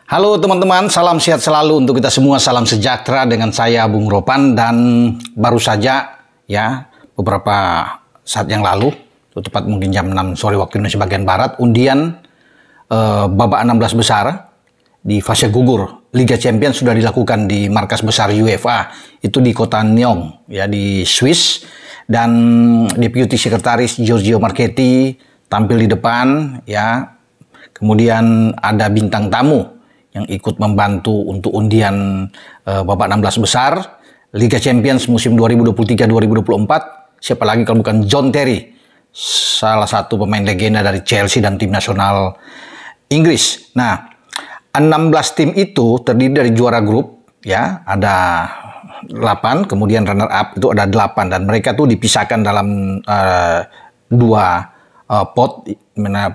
Halo teman-teman, salam sehat selalu untuk kita semua, salam sejahtera dengan saya Bung Ropan. Dan baru saja ya beberapa saat yang lalu, tepat mungkin jam 6 sore waktu Indonesia bagian Barat, undian babak 16 besar di fase gugur Liga Champions sudah dilakukan di markas besar UEFA, itu di kota Nyon ya di Swiss. Dan Deputy Sekretaris Giorgio Marchetti tampil di depan ya. Kemudian ada bintang tamu yang ikut membantu untuk undian babak 16 besar Liga Champions musim 2023-2024. Siapa lagi kalau bukan John Terry, salah satu pemain legenda dari Chelsea dan tim nasional Inggris. Nah, 16 tim itu terdiri dari juara grup ya, ada 8, kemudian runner up itu ada 8, dan mereka tuh dipisahkan dalam dua pot.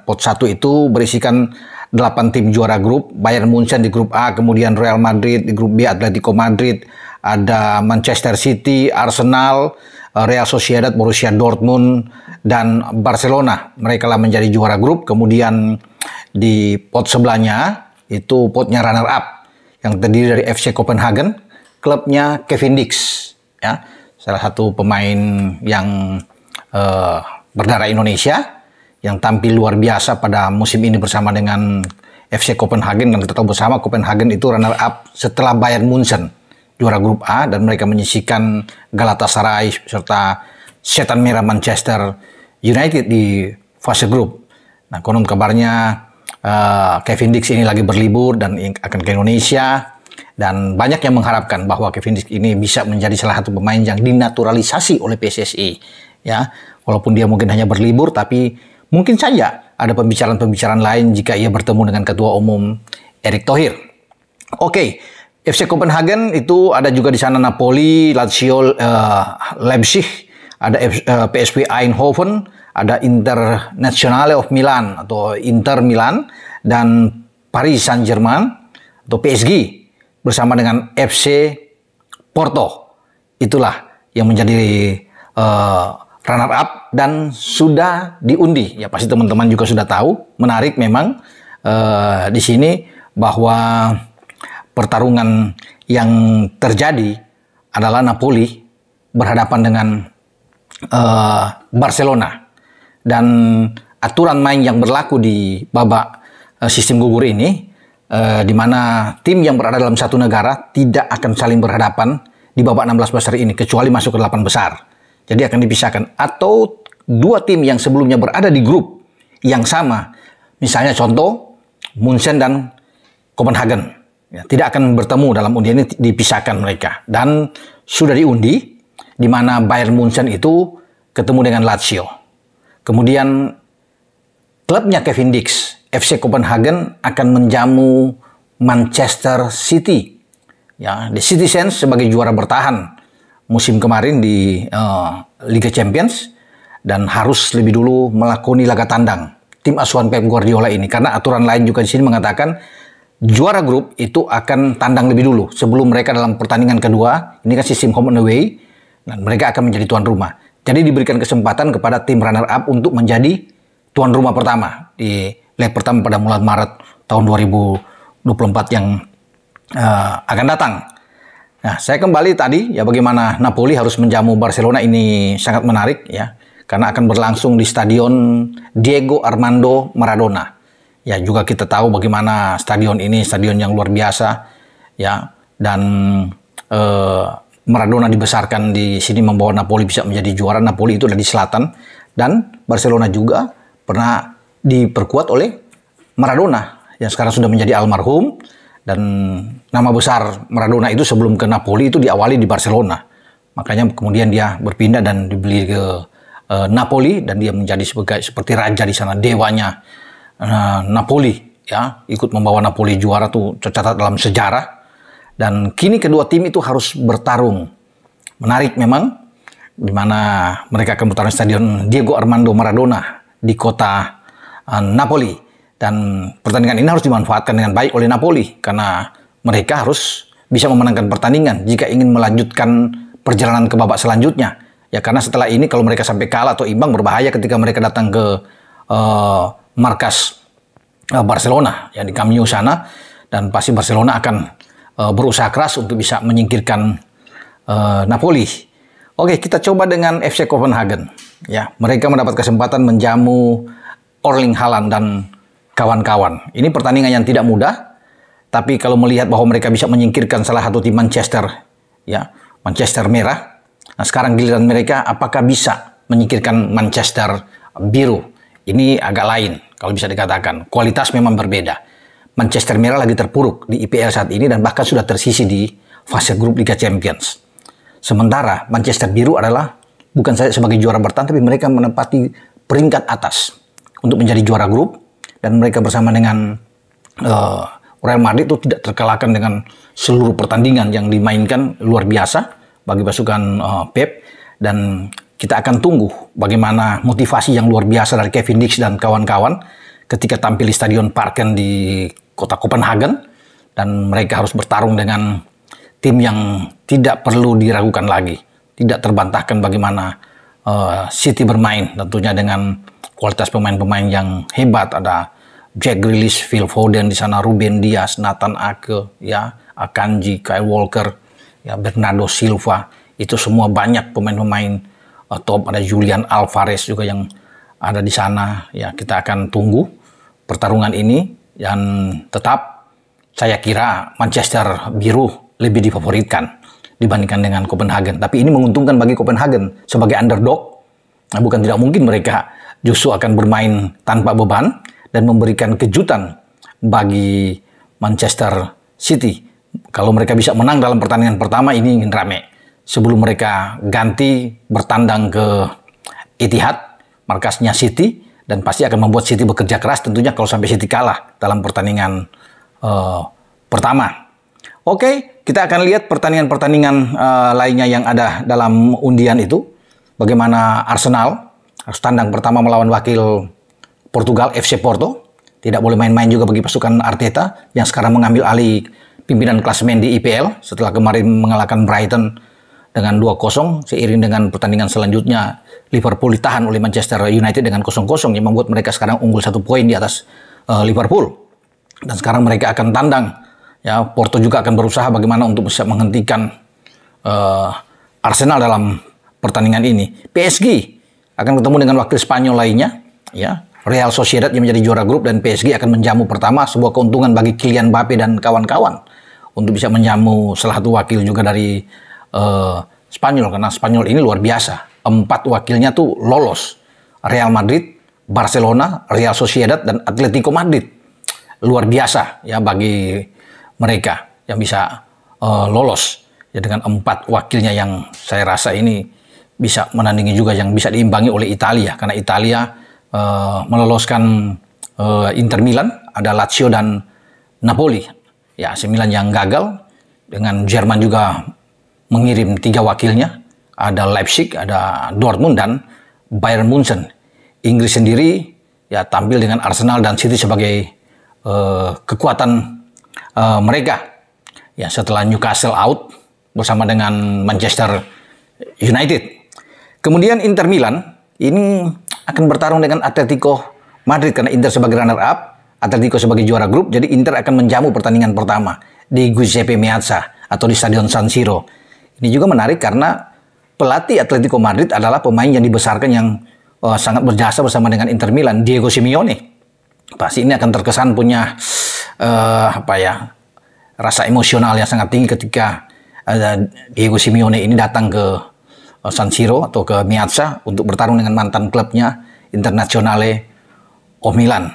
Pot 1 itu berisikan 8 tim juara grup, Bayern Munchen di grup A, kemudian Real Madrid di grup B, Atletico Madrid, ada Manchester City, Arsenal, Real Sociedad, Borussia Dortmund, dan Barcelona. Mereka lah menjadi juara grup. Kemudian di pot sebelahnya itu potnya runner up yang terdiri dari FC Copenhagen, klubnya Kevin Dix ya, salah satu pemain yang berdarah Indonesia yang tampil luar biasa pada musim ini bersama dengan FC Copenhagen. Dan kita tahu bersama Copenhagen itu runner up setelah Bayern Munchen, juara grup A, dan mereka menyisihkan Galatasaray serta Setan Merah Manchester United di fase grup. Nah, konon kabarnya Kevin Dix ini lagi berlibur dan akan ke Indonesia, dan banyak yang mengharapkan bahwa Kevin Dix ini bisa menjadi salah satu pemain yang dinaturalisasi oleh PSSI ya. Walaupun dia mungkin hanya berlibur, tapi mungkin saja ada pembicaraan-pembicaraan lain jika ia bertemu dengan Ketua Umum Erick Thohir. Oke, FC Copenhagen itu ada juga di sana Napoli, Lazio, Leipzig, ada PSV Eindhoven, ada Internazionale of Milan atau Inter Milan, dan Paris Saint-Germain atau PSG bersama dengan FC Porto. Itulah yang menjadi runner up dan sudah diundi. Ya pasti teman-teman juga sudah tahu. Menarik memang di sini bahwa pertarungan yang terjadi adalah Napoli berhadapan dengan Barcelona. Dan aturan main yang berlaku di babak sistem gugur ini, di mana tim yang berada dalam satu negara tidak akan saling berhadapan di babak 16 besar ini kecuali masuk ke 8 besar. Jadi akan dipisahkan, atau dua tim yang sebelumnya berada di grup yang sama, misalnya contoh Munchen dan Copenhagen, ya, tidak akan bertemu dalam undian ini, dipisahkan mereka. Dan sudah diundi, di mana Bayern Munchen itu ketemu dengan Lazio. Kemudian klubnya Kevin Dix, FC Copenhagen, akan menjamu Manchester City. Ya, The Citizens sebagai juara bertahan musim kemarin di Liga Champions, dan harus lebih dulu melakoni laga tandang tim asuhan Pep Guardiola ini, karena aturan lain juga di sini mengatakan juara grup itu akan tandang lebih dulu sebelum mereka dalam pertandingan kedua. Ini kan sistem home and away, dan mereka akan menjadi tuan rumah. Jadi diberikan kesempatan kepada tim runner up untuk menjadi tuan rumah pertama di leg pertama pada bulan Maret tahun 2024 yang akan datang. Nah, saya kembali tadi ya, bagaimana Napoli harus menjamu Barcelona ini sangat menarik ya, karena akan berlangsung di Stadion Diego Armando Maradona. Ya, juga kita tahu bagaimana stadion ini stadion yang luar biasa ya, dan Maradona dibesarkan di sini membawa Napoli bisa menjadi juara. Napoli itu ada di selatan, dan Barcelona juga pernah diperkuat oleh Maradona yang sekarang sudah menjadi almarhum. Dan nama besar Maradona itu sebelum ke Napoli itu diawali di Barcelona. Makanya kemudian dia berpindah dan dibeli ke Napoli, dan dia menjadi seperti raja di sana, dewanya Napoli ya, ikut membawa Napoli juara tuh tercatat dalam sejarah. Dan kini kedua tim itu harus bertarung. Menarik memang, di mana mereka akan bertarung di Stadion Diego Armando Maradona di kota Napoli. Dan pertandingan ini harus dimanfaatkan dengan baik oleh Napoli, karena mereka harus bisa memenangkan pertandingan jika ingin melanjutkan perjalanan ke babak selanjutnya. Ya, karena setelah ini kalau mereka sampai kalah atau imbang, berbahaya ketika mereka datang ke markas Barcelona ya di Camp Nou sana. dan pasti Barcelona akan berusaha keras untuk bisa menyingkirkan Napoli. Oke, kita coba dengan FC Copenhagen. Ya, mereka mendapat kesempatan menjamu Erling Haaland dan kawan-kawan. Ini pertandingan yang tidak mudah, tapi kalau melihat bahwa mereka bisa menyingkirkan salah satu tim Manchester, ya, Manchester merah. Nah, sekarang giliran mereka apakah bisa menyingkirkan Manchester biru? Ini agak lain kalau bisa dikatakan. Kualitas memang berbeda. Manchester merah lagi terpuruk di IPL saat ini dan bahkan sudah tersisi di fase grup Liga Champions. Sementara Manchester biru adalah bukan saja sebagai juara bertahan, tapi mereka menempati peringkat atas untuk menjadi juara grup, dan mereka bersama dengan Real Madrid itu tidak terkalahkan dengan seluruh pertandingan yang dimainkan luar biasa bagi pasukan Pep. Dan kita akan tunggu bagaimana motivasi yang luar biasa dari Kevin Dix dan kawan-kawan ketika tampil di Stadion Parken di kota Copenhagen, dan mereka harus bertarung dengan tim yang tidak perlu diragukan lagi, tidak terbantahkan bagaimana City bermain, tentunya dengan kualitas pemain-pemain yang hebat. Ada Jack Grealish, Phil Foden di sana, Ruben Dias, Nathan Ake, ya, Akanji, Kyle Walker, ya, Bernardo Silva. Itu semua banyak pemain-pemain top. Ada Julian Alvarez juga yang ada di sana. Ya, kita akan tunggu pertarungan ini, dan tetap saya kira Manchester biru lebih difavoritkan dibandingkan dengan Copenhagen. Tapi ini menguntungkan bagi Copenhagen sebagai underdog. Nah, bukan tidak mungkin mereka justru akan bermain tanpa beban dan memberikan kejutan bagi Manchester City. Kalau mereka bisa menang dalam pertandingan pertama ini ingin rame, sebelum mereka ganti bertandang ke Etihad, markasnya City, dan pasti akan membuat City bekerja keras tentunya kalau sampai City kalah dalam pertandingan pertama. Oke, kita akan lihat pertandingan-pertandingan lainnya yang ada dalam undian itu. Bagaimana Arsenal harus tandang pertama melawan wakil Portugal, FC Porto. Tidak boleh main-main juga bagi pasukan Arteta yang sekarang mengambil alih pimpinan klasemen di IPL setelah kemarin mengalahkan Brighton dengan 2-0, seiring dengan pertandingan selanjutnya Liverpool ditahan oleh Manchester United dengan 0-0 yang membuat mereka sekarang unggul 1 poin di atas Liverpool. Dan sekarang mereka akan tandang, ya, Porto juga akan berusaha bagaimana untuk bisa menghentikan Arsenal dalam pertandingan ini. PSG akan ketemu dengan wakil Spanyol lainnya, ya, Real Sociedad yang menjadi juara grup, dan PSG akan menjamu pertama, sebuah keuntungan bagi Kylian Mbappe dan kawan-kawan untuk bisa menjamu salah satu wakil juga dari Spanyol, karena Spanyol ini luar biasa. 4 wakilnya tuh lolos. Real Madrid, Barcelona, Real Sociedad, dan Atletico Madrid. Luar biasa ya bagi mereka yang bisa lolos. Ya, dengan 4 wakilnya yang saya rasa ini bisa menandingi juga yang bisa diimbangi oleh Italia. Karena Italia meloloskan Inter Milan, ada Lazio dan Napoli. Ya, AC Milan yang gagal, dengan Jerman juga mengirim 3 wakilnya, ada Leipzig, ada Dortmund, dan Bayern Munchen. Inggris sendiri ya tampil dengan Arsenal dan City sebagai kekuatan mereka. Ya, setelah Newcastle out bersama dengan Manchester United. Kemudian Inter Milan ini akan bertarung dengan Atletico Madrid karena Inter sebagai runner up, Atletico sebagai juara grup. Jadi Inter akan menjamu pertandingan pertama di Giuseppe Meazza atau di Stadion San Siro. Ini juga menarik karena pelatih Atletico Madrid adalah pemain yang dibesarkan yang sangat berjasa bersama dengan Inter Milan, Diego Simeone. Pasti ini akan terkesan punya rasa emosional yang sangat tinggi ketika Diego Simeone ini datang ke San Siro atau ke Meazza untuk bertarung dengan mantan klubnya Internazionale Milan.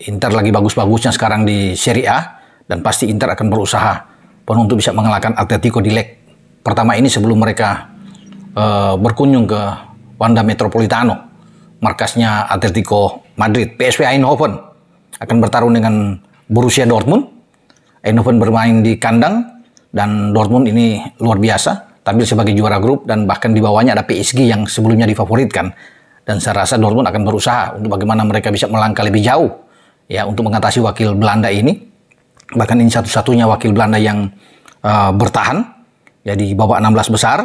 Inter lagi bagus-bagusnya sekarang di Serie A, dan pasti Inter akan berusaha penuh untuk bisa mengalahkan Atletico di leg pertama ini sebelum mereka berkunjung ke Wanda Metropolitano, markasnya Atletico Madrid. PSV Eindhoven akan bertarung dengan Borussia Dortmund. Eindhoven bermain di kandang, dan Dortmund ini luar biasa, tampil sebagai juara grup, dan bahkan di bawahnya ada PSG yang sebelumnya difavoritkan. Dan saya rasa Dortmund akan berusaha untuk bagaimana mereka bisa melangkah lebih jauh ya untuk mengatasi wakil Belanda ini. Bahkan ini satu-satunya wakil Belanda yang bertahan ya di babak 16 besar.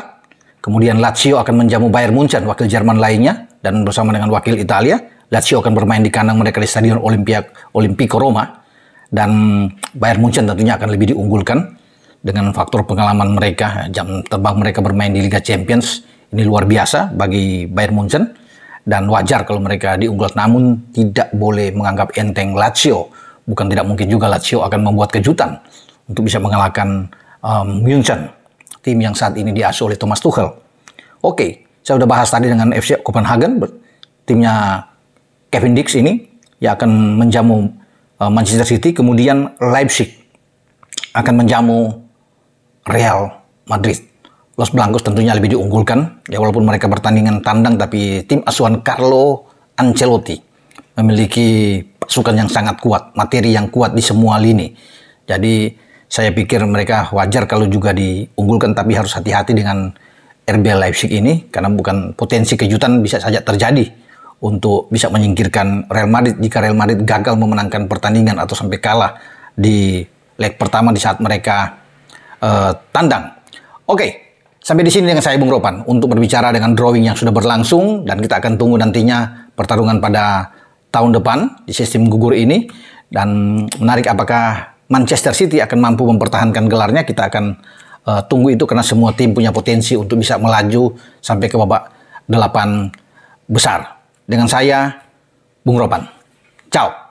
Kemudian Lazio akan menjamu Bayern Munchen, wakil Jerman lainnya, dan bersama dengan wakil Italia, Lazio akan bermain di kandang mereka di Stadion Olimpico Roma. dan Bayern Munchen tentunya akan lebih diunggulkan dengan faktor pengalaman mereka, jam terbang mereka bermain di Liga Champions ini luar biasa bagi Bayern Munchen, dan wajar kalau mereka diunggulkan, namun tidak boleh menganggap enteng Lazio. Bukan tidak mungkin juga Lazio akan membuat kejutan untuk bisa mengalahkan Munchen, tim yang saat ini diasuh oleh Thomas Tuchel. Oke, saya sudah bahas tadi dengan FC Copenhagen, timnya Kevin Dix ini yang akan menjamu Manchester City, kemudian Leipzig akan menjamu Real Madrid. Los Blancos tentunya lebih diunggulkan, ya walaupun mereka bertandingan tandang, tapi tim asuhan Carlo Ancelotti memiliki pasukan yang sangat kuat, materi yang kuat di semua lini. Jadi saya pikir mereka wajar kalau juga diunggulkan, tapi harus hati-hati dengan RB Leipzig ini, karena bukan potensi kejutan bisa saja terjadi untuk bisa menyingkirkan Real Madrid jika Real Madrid gagal memenangkan pertandingan atau sampai kalah di leg pertama di saat mereka tandang. Oke, sampai di sini dengan saya Bung Ropan untuk berbicara dengan drawing yang sudah berlangsung, dan kita akan tunggu nantinya pertarungan pada tahun depan di sistem gugur ini, dan menarik apakah Manchester City akan mampu mempertahankan gelarnya. Kita akan tunggu itu, karena semua tim punya potensi untuk bisa melaju sampai ke babak 8 besar. Dengan saya Bung Ropan. Ciao.